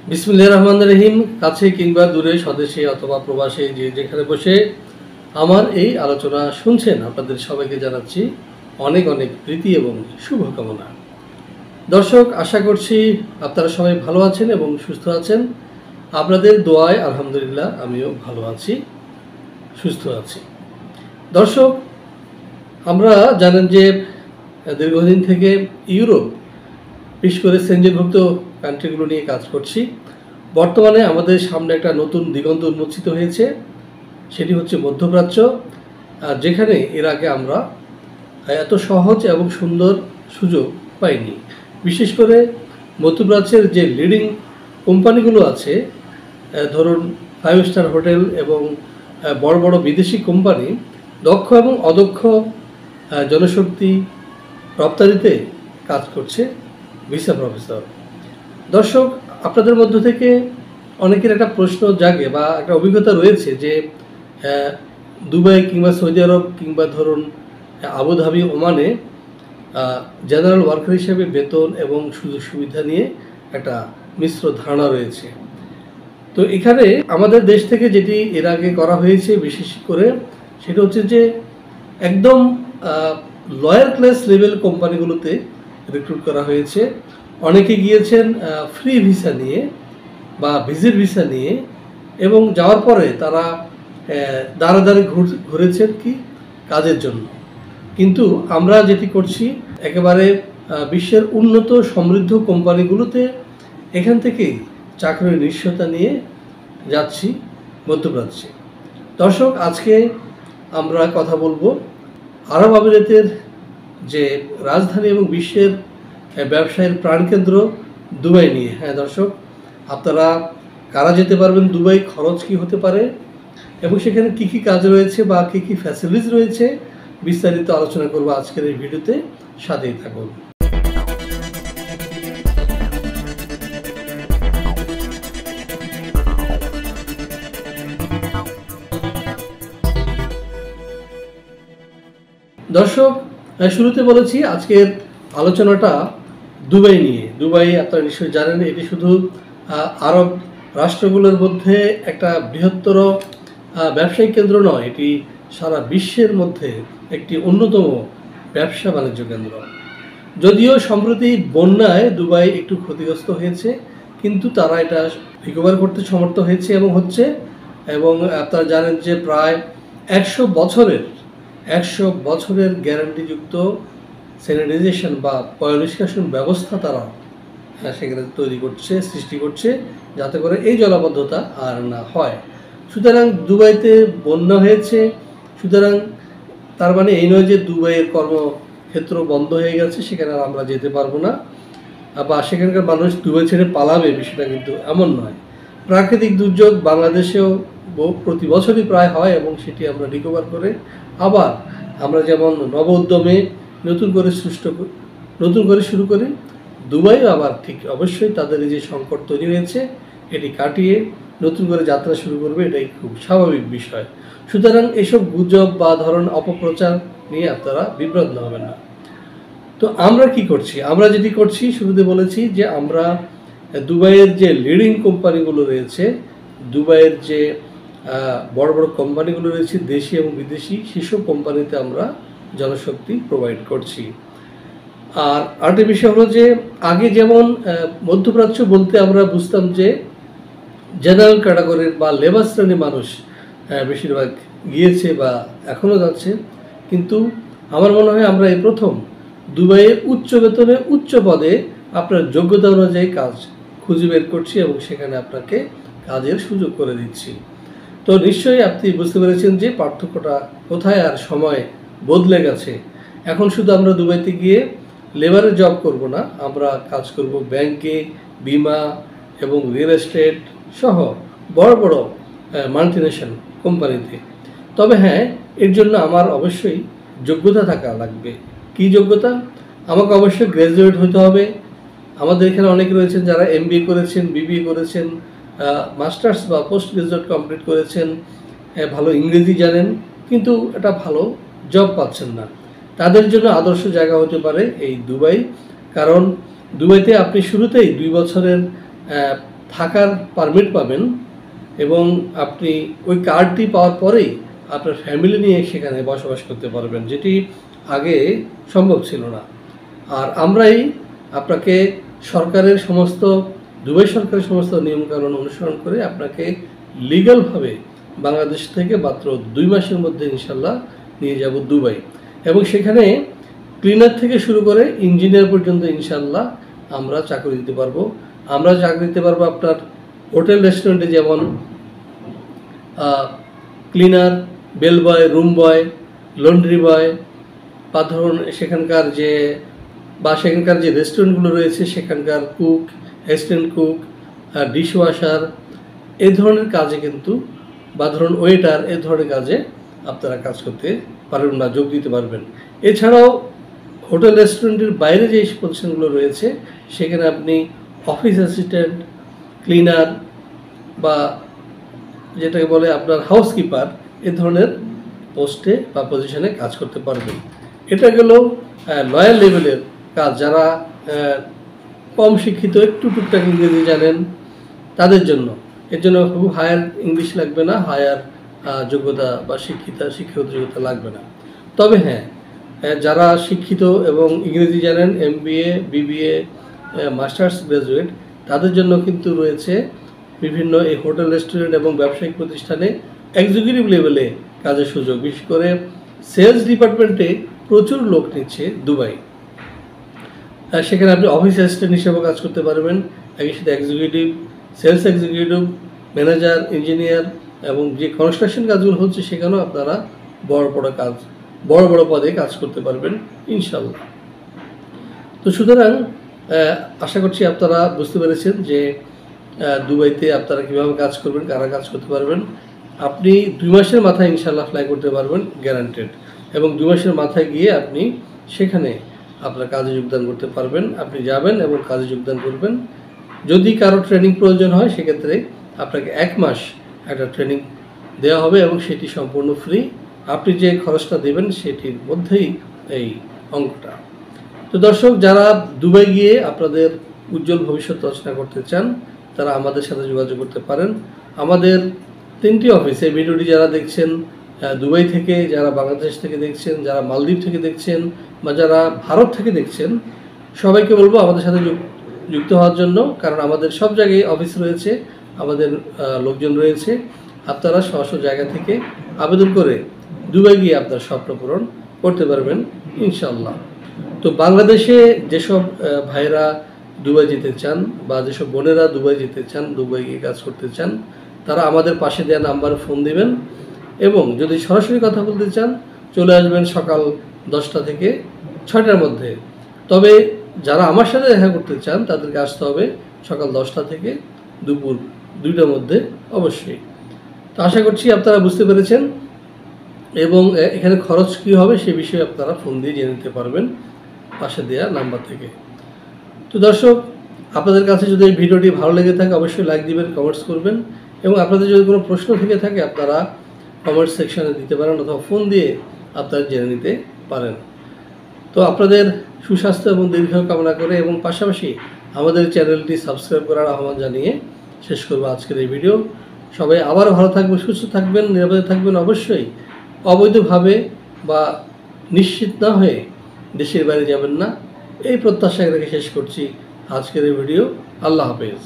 বিসমিল্লাহির রহমানির রহিম। কাছে কিংবা দূরে, স্বদেশে অথবা প্রবাসে, যে যেখানে বসে আমার এই আলোচনা শুনছেন, আপনাদের সবাইকে জানাচ্ছি অনেক অনেক প্রীতি এবং শুভকামনা। দর্শক, আশা করছি আপনারা সবাই ভালো আছেন এবং সুস্থ আছেন। আপনাদের দোয়ায় আলহামদুলিল্লাহ আমিও ভালো আছি, সুস্থ আছি। দর্শক, আমরা জানেন যে দীর্ঘদিন থেকে ইউরোপ, বিশেষ করে সেনজেনভুক্ত কান্ট্রিগুলো নিয়ে কাজ করছি। বর্তমানে আমাদের সামনে একটা নতুন দিগন্ত উন্মোচিত হয়েছে, সেটি হচ্ছে মধ্যপ্রাচ্য, যেখানে এর আগে আমরা এত সহজ এবং সুন্দর সুযোগ পাইনি। বিশেষ করে মধ্যপ্রাচ্যের যে লিডিং কোম্পানিগুলো আছে, ধরুন 5 স্টার হোটেল এবং বড় বড় বিদেশি কোম্পানি, দক্ষ এবং অদক্ষ জনশক্তি রপ্তানিতে কাজ করছে ভিসা প্রফেসর। দর্শক, আপনাদের মধ্য থেকে অনেকের একটা প্রশ্ন জাগে বা একটা অভিজ্ঞতা রয়েছে যে দুবাই কিংবা সৌদি আরব কিংবা ধরুন আবুধাবি, ওমানে জেনারেল ওয়ার্কার হিসেবে বেতন এবং সুযোগ সুবিধা নিয়ে একটা মিশ্র ধারণা রয়েছে। তো এখানে আমাদের দেশ থেকে যেটি এর আগে করা হয়েছে বিশেষ করে, সেটা হচ্ছে যে একদম লয়ার ক্লাস লেভেল কোম্পানিগুলোতে রিক্রুট করা হয়েছে। অনেকে গিয়েছেন ফ্রি ভিসা নিয়ে বা ভিজিট ভিসা নিয়ে, এবং যাওয়ার পরে তারা দাঁড়ে দাঁড়ে ঘুরেছেন কি কাজের জন্য। কিন্তু আমরা যেটি করছি, একেবারে বিশ্বের উন্নত সমৃদ্ধ কোম্পানিগুলোতে এখান থেকেই চাকরির নিশ্চয়তা নিয়ে যাচ্ছি মধ্যপ্রাচ্যে। দর্শক, আজকে আমরা কথা বলবো আরব আমিরাতের যে রাজধানী এবং বিশ্বের ব্যবসায়ের প্রাণকেন্দ্র দুবাই নিয়ে। হ্যাঁ দর্শক, আপনারা কারা যেতে পারবেন দুবাই, খরচ কি হতে পারে এবং সেখানে কি কি কাজ রয়েছে বা কি কি ফ্যাসিলিটিস রয়েছে, বিস্তারিত আলোচনা করব আজকের এই ভিডিওতে। সাথেই থাকুন। দর্শক, শুরুতে বলেছি আজকের আলোচনাটা দুবাই নিয়ে। দুবাই আপনারা নিশ্চয়ই জানেন, এটি শুধু আরব রাষ্ট্রগুলোর মধ্যে একটা বৃহত্তর ব্যবসায়িক কেন্দ্র নয়, এটি সারা বিশ্বের মধ্যে একটি অন্যতম ব্যবসা বাণিজ্য কেন্দ্র। যদিও সম্প্রতি বন্যায় দুবাই একটু ক্ষতিগ্রস্ত হয়েছে, কিন্তু তারা এটা রিকভার করতে সমর্থ হয়েছে এবং হচ্ছে। এবং আপনারা জানেন যে প্রায় 100 বছরের গ্যারান্টিযুক্ত স্যানিটাইজেশন বা পয়ঃনিষ্কাশন ব্যবস্থা তারা সেখানে সৃষ্টি করছে, যাতে করে এই জলাবদ্ধতা আর না হয়। সুতরাং দুবাইতে বন্যা হয়েছে, সুতরাং তার মানে এই নয় যে দুবাইয়ের কর্মক্ষেত্র বন্ধ হয়ে গেছে, সেখানে আর আমরা যেতে পারবো না বা সেখানকার মানুষ দুবাই ছেড়ে পালাবে, বিষয়টা কিন্তু এমন নয়। প্রাকৃতিক দুর্যোগ বাংলাদেশেও প্রতি বছরই প্রায় হয় এবং সেটি আমরা রিকভার করে আবার আমরা যেমন নব উদ্যমে নতুন করে শুরু করি, দুবাইও আবার ঠিক অবশ্যই তাদের এই যে সংকট তৈরি হয়েছে এটি কাটিয়ে নতুন করে যাত্রা শুরু করবে, এটাই খুব স্বাভাবিক বিষয়। সুতরাং এসব গুজব বা অপপ্রচার নিয়ে আপনারা বিভ্রান্ত হবেন না। তো আমরা কি করছি? আমরা যেটি করছি, শুরুতে বলেছি যে আমরা দুবাইয়ের যে লিডিং কোম্পানিগুলো রয়েছে, দুবাইয়ের যে বড় বড় কোম্পানিগুলো রয়েছে দেশি এবং বিদেশি, সেসব কোম্পানিতে আমরা জনশক্তি প্রোভাইড করছি। আর আরেকটা বিষয় হলো যে আগে যেমন মধ্যপ্রাচ্য বলতে আমরা বুঝতাম যে জেনারেল ক্যাটাগরির বা লেবার শ্রেণীর মানুষ বেশিরভাগ গিয়েছে বা এখনও যাচ্ছে, কিন্তু আমার মনে হয় আমরা এই প্রথম দুবাইয়ে উচ্চ বেতনে উচ্চ পদে আপনার যোগ্যতা অনুযায়ী কাজ খুঁজে বের করছি এবং সেখানে আপনাকে কাজের সুযোগ করে দিচ্ছি। তো নিশ্চয়ই আপনি বুঝতে পেরেছেন যে পার্থক্যটা কোথায় আর সময় বদলে গেছে। এখন শুধু আমরা দুবাইতে গিয়ে লেবারের জব করব না, আমরা কাজ করব ব্যাংকে, বিমা এবং রিয়েল এস্টেট সহ বড় বড় মাল্টিনেশনাল কোম্পানিতে। তবে হ্যাঁ, এর জন্য আমার অবশ্যই যোগ্যতা থাকা লাগবে। কি যোগ্যতা? আমাকে অবশ্যই গ্র্যাজুয়েট হতে হবে। আমাদের এখানে অনেকে রয়েছেন যারা MBA করেছেন, BBA করেছেন, মাস্টার্স বা পোস্ট গ্রাজুয়েট কমপ্লিট করেছেন, ভালো ইংরেজি জানেন, কিন্তু একটা ভালো জব পাচ্ছেন না। তাদের জন্য আদর্শ জায়গা হতে পারে এই দুবাই। কারণ দুবাইতে আপনি শুরুতেই 2 বছরের থাকার পারমিট পাবেন এবং আপনি ওই কার্ডটি পাওয়ার পরেই আপনার ফ্যামিলি নিয়ে সেখানে বসবাস করতে পারবেন, যেটি আগে সম্ভব ছিল না। আর আমরাই আপনাকে সরকারের সমস্ত দুবাই সরকারের সমস্ত নিয়মকানুন অনুসরণ করে আপনাকে লিগ্যালভাবে বাংলাদেশ থেকে মাত্র 2 মাসের মধ্যে ইনশাল্লাহ নিয়ে যাব দুবাই, এবং সেখানে ক্লিনার থেকে শুরু করে ইঞ্জিনিয়ার পর্যন্ত ইনশাল্লাহ আমরা চাকরি দিতে পারবো। আমরা চাকরি দিতে পারবো আপনার হোটেল রেস্টুরেন্টে, যেমন cleaner, bell boy, room boy, laundry boy, বা ধরুন সেখানকার যে রেস্টুরেন্টগুলো রয়েছে সেখানকার cook, assistant cook, dish washer, এই ধরনের কাজে কিন্তু, বা ধরুন ওয়েটার, এই ধরনের কাজে আপনারা কাজ করতে পারবেন বা যোগ দিতে পারবেন। এছাড়াও হোটেল রেস্টুরেন্টের বাইরে যে পজিশনগুলো রয়েছে সেখানে আপনি অফিস অ্যাসিস্ট্যান্ট, ক্লিনার, বা যেটাকে বলে আপনার হাউসকিপার, এ ধরনের পোস্টে বা পজিশনে কাজ করতে পারবেন। এটা গেল লয়ার লেভেলের কাজ, যারা কম শিক্ষিত, একটু টুকটাক ইংরেজি জানেন তাদের জন্য। এর জন্য খুব হায়ার ইংলিশ লাগবে না, হায়ার যোগ্যতা বা শিক্ষাগত যোগ্যতা লাগবে না। তবে হ্যাঁ, যারা শিক্ষিত এবং ইংরেজি জানেন, MBA, BBA, মাস্টার্স গ্রাজুয়েট, তাদের জন্য কিন্তু রয়েছে বিভিন্ন এই হোটেল রেস্টুরেন্ট এবং ব্যবসায়িক প্রতিষ্ঠানে এক্সিকিউটিভ লেভেলে কাজের সুযোগ। বিশেষ করে সেলস ডিপার্টমেন্টে প্রচুর লোক নিচ্ছে দুবাই। সেখানে আপনি অফিস অ্যাসিস্ট্যান্ট হিসেবে কাজ করতে পারবেন, একই সাথে executive, sales executive, manager, engineer, এবং যে কনস্ট্রাকশন কাজগুলো হচ্ছে সেখানেও আপনারা বড় বড় পদে কাজ করতে পারবেন ইনশাল্লাহ। তো সুতরাং আশা করছি আপনারা বুঝতে পেরেছেন যে দুবাইতে আপনারা কীভাবে কাজ করবেন, কারা কাজ করতে পারবেন। আপনি 2 মাসের মাথায় ইনশাল্লাহ ফ্লাই করতে পারবেন, গ্যারান্টেড। এবং 2 মাসের মাথায় গিয়ে আপনি সেখানে আপনার কাজে যোগদান করতে পারবেন। আপনি যাবেন এবং কাজে যোগদান করবেন। যদি কারো ট্রেনিং প্রয়োজন হয় সেক্ষেত্রে আপনাকে 1 মাস একটা ট্রেনিং দেওয়া হবে এবং সেটি সম্পূর্ণ ফ্রি। আপনি যে খরচটা দেবেন সেটির মধ্যেই এই অঙ্কটা। তো দর্শক, যারা দুবাই গিয়ে আপনাদের উজ্জ্বল ভবিষ্যৎ রচনা করতে চান তারা আমাদের সাথে যোগাযোগ করতে পারেন। আমাদের 3টি অফিস, এই ভিডিওটি যারা দেখছেন দুবাই থেকে, যারা বাংলাদেশ থেকে দেখছেন, যারা মালদ্বীপ থেকে দেখছেন, বা যারা ভারত থেকে দেখছেন, সবাইকে বলবো আমাদের সাথে যুক্ত হওয়ার জন্য। কারণ আমাদের সব জায়গায় অফিস রয়েছে, আমাদের লোকজন রয়েছে। আপনারা স্ব জায়গা থেকে আবেদন করে দুবাই গিয়ে আপনার স্বপ্ন পূরণ করতে পারবেন ইনশাল্লাহ। তো বাংলাদেশে যেসব ভাইরা দুবাই যেতে চান, বা যেসব বোনেরা দুবাই যেতে চান, দুবাই গিয়ে কাজ করতে চান, তারা আমাদের পাশে দেওয়া নাম্বারে ফোন দিবেন। এবং যদি সরাসরি কথা বলতে চান, চলে আসবেন সকাল 10টা থেকে 6টার মধ্যে। তবে যারা আমার সাথে দেখা করতে চান তাদেরকে আসতে হবে সকাল 10টা থেকে দুপুর 2টার মধ্যে অবশ্যই। তো আশা করছি আপনারা বুঝতে পেরেছেন, এবং এখানে খরচ কী হবে সে বিষয়ে আপনারা ফোন দিয়ে জেনে নিতে পারবেন পাশে দেওয়া নাম্বার থেকে। তো দর্শক, আপনাদের কাছে যদি এই ভিডিওটি ভালো লেগে থাকে অবশ্যই লাইক দিবেন, কমেন্টস করবেন, এবং আপনাদের যদি কোনো প্রশ্ন থেকে থাকে আপনারা কমেন্ট সেকশনে দিতে পারেন অথবা ফোন দিয়ে আপনারা জেনে নিতে পারেন। তো আপনাদের সুস্বাস্থ্য এবং দীর্ঘায়ু কামনা করে, এবং পাশাপাশি আমাদের চ্যানেলটি সাবস্ক্রাইব করার আহ্বান জানিয়ে শেষ করবো আজকের এই ভিডিও। সবাই আবার ভালো থাকবেন, সুস্থ থাকবেন, নিরাপদে থাকবেন। অবশ্যই অবৈধভাবে বা নিশ্চিত না হয়ে দেশের বাইরে যাবেন না, এই প্রত্যাশা রেখে শেষ করছি আজকের এই ভিডিও। আল্লাহ হাফেজ।